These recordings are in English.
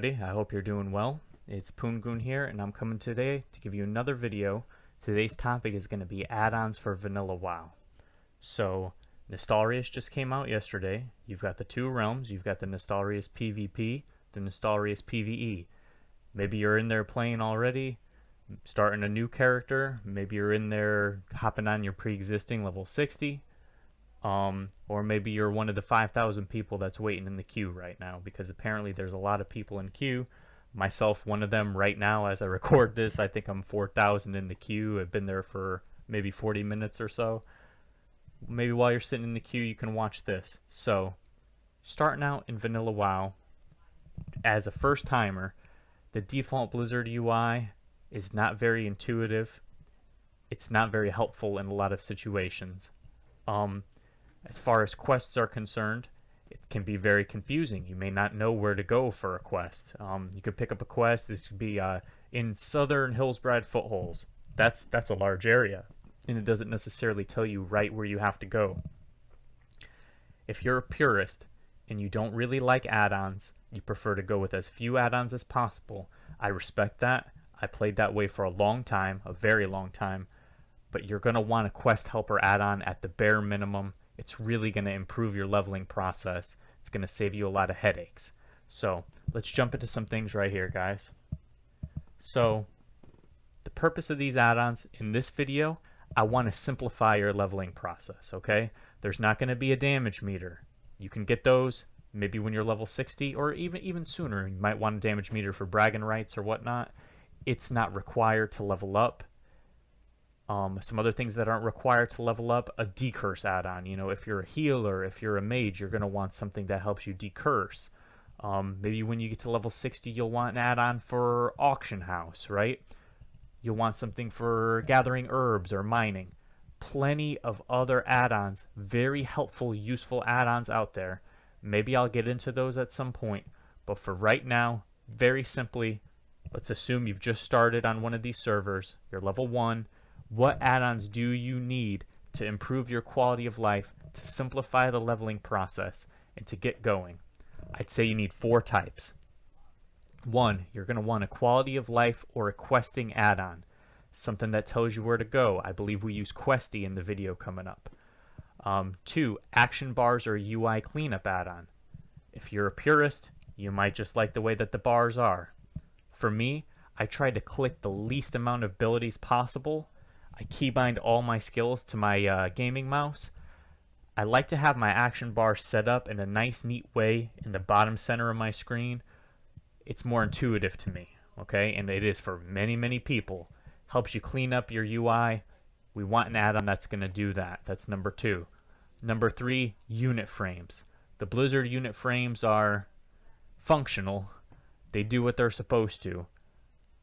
everybody, I hope you're doing well. It's Poongoon here, and I'm coming today to give you another video. Today's topic is going to be add-ons for Vanilla WoW. So, Nostalrius just came out yesterday. You've got the two realms. You've got the Nostalrius PvP, the Nostalrius PvE. Maybe you're in there playing already, starting a new character. Maybe you're in there hopping on your pre-existing level 60. Or maybe you're one of the 5,000 people that's waiting in the queue right now, because apparently there's a lot of people in queue. Myself, one of them right now as I record this. I think I'm 4,000 in the queue. I've been there for maybe 40 minutes or so. Maybe while you're sitting in the queue, you can watch this. So, starting out in Vanilla WoW, as a first timer, the default Blizzard UI is not very intuitive. It's not very helpful in a lot of situations. As far as quests are concerned, it can be very confusing. You may not know where to go for a quest. You could pick up a quest. This could be in Southern Hillsbrad Footholds. That's a large area, and it doesn't necessarily tell you right where you have to go. If you're a purist and you don't really like add-ons, you prefer to go with as few add-ons as possible, I respect that. I played that way for a long time, a very long time, but you're going to want a quest helper add-on at the bare minimum. It's really going to improve your leveling process. It's going to save you a lot of headaches. So let's jump into some things right here, guys. So the purpose of these add-ons in this video, I want to simplify your leveling process, okay? There's not going to be a damage meter. You can get those maybe when you're level 60 or even sooner. You might want a damage meter for bragging rights or whatnot. It's not required to level up. Some other things that aren't required to level up, a decurse add-on. You know, if you're a healer, if you're a mage, you're going to want something that helps you decurse. Maybe when you get to level 60, you'll want an add-on for auction house, right? You'll want something for gathering herbs or mining. Plenty of other add-ons, very helpful, useful add-ons out there. Maybe I'll get into those at some point, but for right now, very simply, let's assume you've just started on one of these servers, you're level 1. What add-ons do you need to improve your quality of life, to simplify the leveling process, and to get going? I'd say you need 4 types. 1, you're going to want a quality of life or a questing add-on, something that tells you where to go. I believe we use Questie in the video coming up. 2, action bars or UI cleanup add-on. If you're a purist, you might just like the way that the bars are. For me, I try to click the least amount of abilities possible. I keybind all my skills to my gaming mouse. I like to have my action bar set up in a nice, neat way in the bottom center of my screen. It's more intuitive to me, okay? And it is for many, many people. Helps you clean up your UI. We want an add-on that's going to do that. That's number 2. Number 3, unit frames. The Blizzard unit frames are functional. They do what they're supposed to.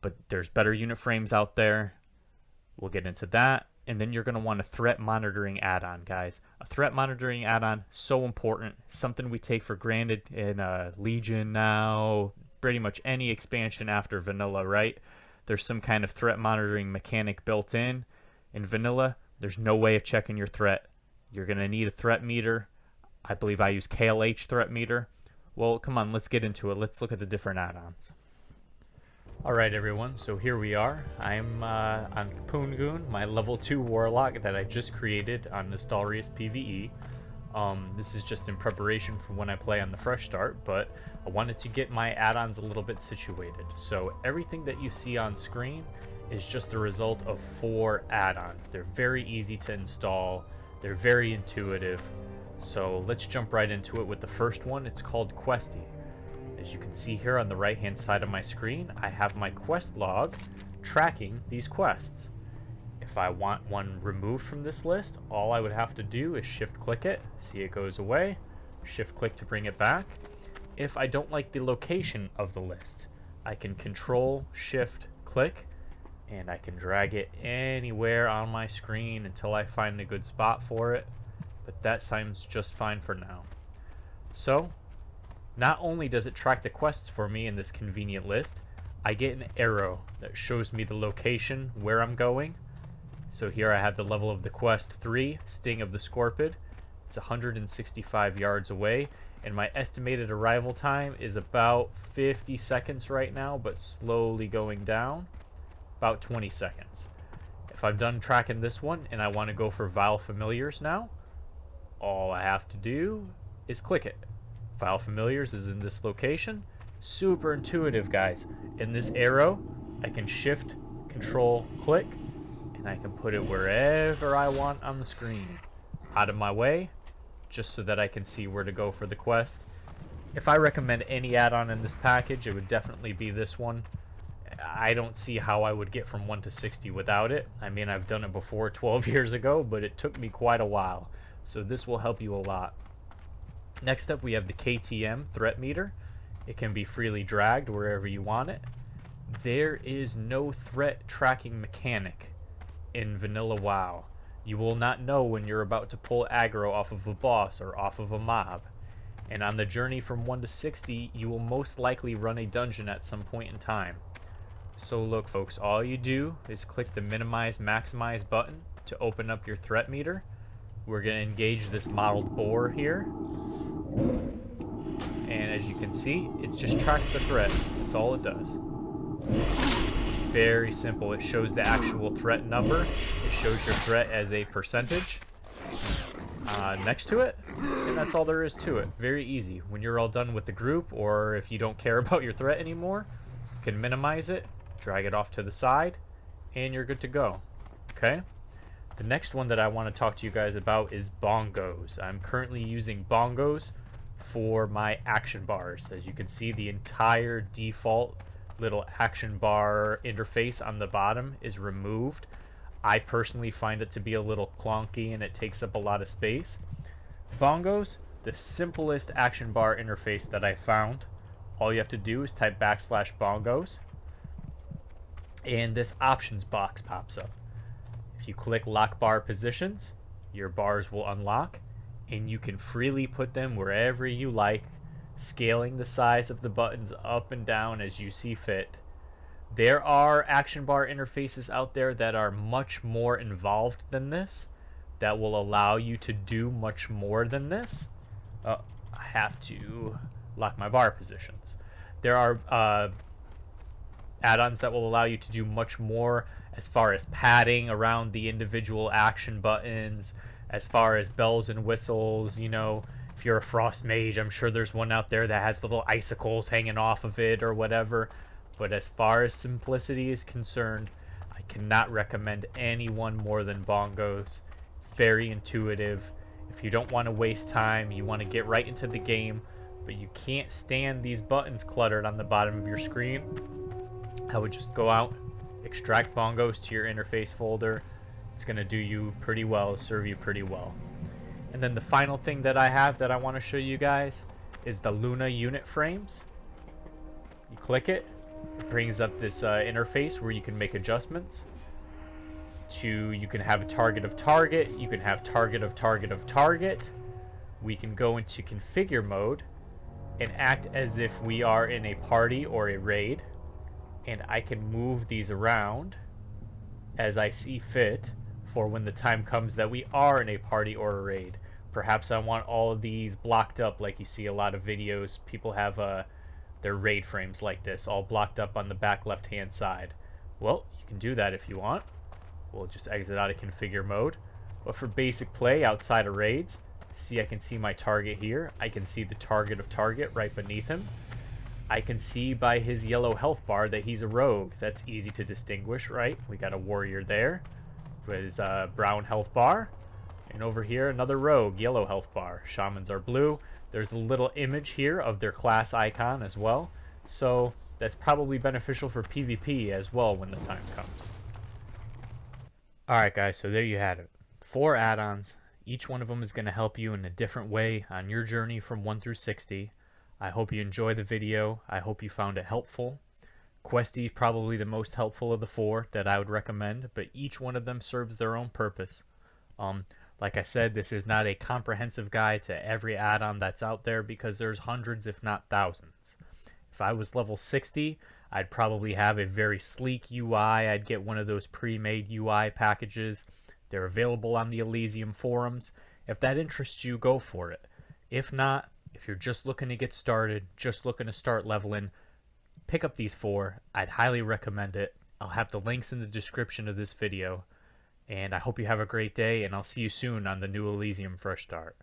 But there's better unit frames out there. We'll get into that. And then you're going to want a threat monitoring add-on, guys. A threat monitoring add-on, so important. Something we take for granted in Legion now. Pretty much any expansion after Vanilla, right? There's some kind of threat monitoring mechanic built in. In Vanilla, there's no way of checking your threat. You're going to need a threat meter. I believe I use KLH Threat Meter. Well, come on, let's get into it. Let's look at the different add-ons. Alright everyone, so here we are. I'm on Poongoon, my level 2 warlock that I just created on Nostalrius PvE. This is just in preparation for when I play on the Fresh Start, but I wanted to get my add-ons a little bit situated. So everything that you see on screen is just the result of 4 add-ons. They're very easy to install, they're very intuitive. So let's jump right into it with the first one. It's called Questie. As you can see here on the right hand side of my screen, I have my quest log tracking these quests. If I want one removed from this list, all I would have to do is shift click it, see it goes away, shift click to bring it back. If I don't like the location of the list, I can control shift click and I can drag it anywhere on my screen until I find a good spot for it, but that sounds just fine for now. So not only does it track the quests for me in this convenient list, I get an arrow that shows me the location where I'm going. So here I have the level of the quest 3, Sting of the Scorpid. It's 165 yards away, and my estimated arrival time is about 50 seconds right now, but slowly going down, about 20 seconds. If I'm done tracking this one and I want to go for Vile Familiars now, all I have to do is click it. Vile Familiars is in this location. Super intuitive, guys. In this arrow, I can shift, control, click, and I can put it wherever I want on the screen. Out of my way, just so that I can see where to go for the quest. If I recommend any add-on in this package, it would definitely be this one. I don't see how I would get from 1 to 60 without it. I mean, I've done it before 12 years ago, but it took me quite a while. So this will help you a lot. Next up, we have the Ktm Threat Meter. It can be freely dragged wherever you want it. There is no threat tracking mechanic in Vanilla WoW. You will not know when you're about to pull aggro off of a boss or off of a mob. And on the journey from 1 to 60, you will most likely run a dungeon at some point in time. So look, folks, all you do is click the minimize maximize button to open up your threat meter. We're going to engage this mottled boar here. And as you can see, it just tracks the threat. That's all it does. Very simple. It shows the actual threat number. It shows your threat as a percentage next to it. And that's all there is to it. Very easy. When you're all done with the group, or if you don't care about your threat anymore, you can minimize it, drag it off to the side, and you're good to go. Okay? The next one that I want to talk to you guys about is Bongos. I'm currently using Bongos for my action bars. As you can see, the entire default little action bar interface on the bottom is removed. I personally find it to be a little clunky and it takes up a lot of space. Bongos, the simplest action bar interface that I found. All you have to do is type \bongos, and this options box pops up. If you click lock bar positions, your bars will unlock, and you can freely put them wherever you like, scaling the size of the buttons up and down as you see fit. There are action bar interfaces out there that are much more involved than this, that will allow you to do much more than this. I have to lock my bar positions. There are add-ons that will allow you to do much more as far as padding around the individual action buttons, as far as bells and whistles. You know, if you're a frost mage, I'm sure there's one out there that has little icicles hanging off of it or whatever. But as far as simplicity is concerned, I cannot recommend anyone more than Bongos. It's very intuitive. If you don't want to waste time, you want to get right into the game, but you can't stand these buttons cluttered on the bottom of your screen, I would just go out, extract Bongos to your interface folder. It's going to do you pretty well, serve you pretty well. And then the final thing that I have that I want to show you guys is the Luna unit frames. You click it, it brings up this interface where you can make adjustments. You can have a target of target, you can have target of target of target. We can go into configure mode and act as if we are in a party or a raid. And I can move these around as I see fit for when the time comes that we are in a party or a raid. Perhaps I want all of these blocked up, like you see a lot of videos. People have their raid frames like this, all blocked up on the back left-hand side. Well, you can do that if you want. We'll just exit out of configure mode. But for basic play outside of raids, see, I can see my target here. I can see the target of target right beneath him. I can see by his yellow health bar that he's a rogue. That's easy to distinguish, right? We got a warrior there with his brown health bar. And over here, another rogue, yellow health bar. Shamans are blue. There's a little image here of their class icon as well. So that's probably beneficial for PvP as well when the time comes. Alright guys, so there you had it. 4 add-ons. Each one of them is going to help you in a different way on your journey from 1 through 60. I hope you enjoyed the video. I hope you found it helpful. Questie probably the most helpful of the 4 that I would recommend, but each one of them serves their own purpose. Like I said, this is not a comprehensive guide to every add-on that's out there because there's hundreds if not thousands. If I was level 60, I'd probably have a very sleek UI. I'd get one of those pre-made UI packages. They're available on the Elysium forums. If that interests you, go for it. If not, if you're just looking to get started, just looking to start leveling, pick up these 4. I'd highly recommend it. I'll have the links in the description of this video. And I hope you have a great day, and I'll see you soon on the new Elysium Fresh Start.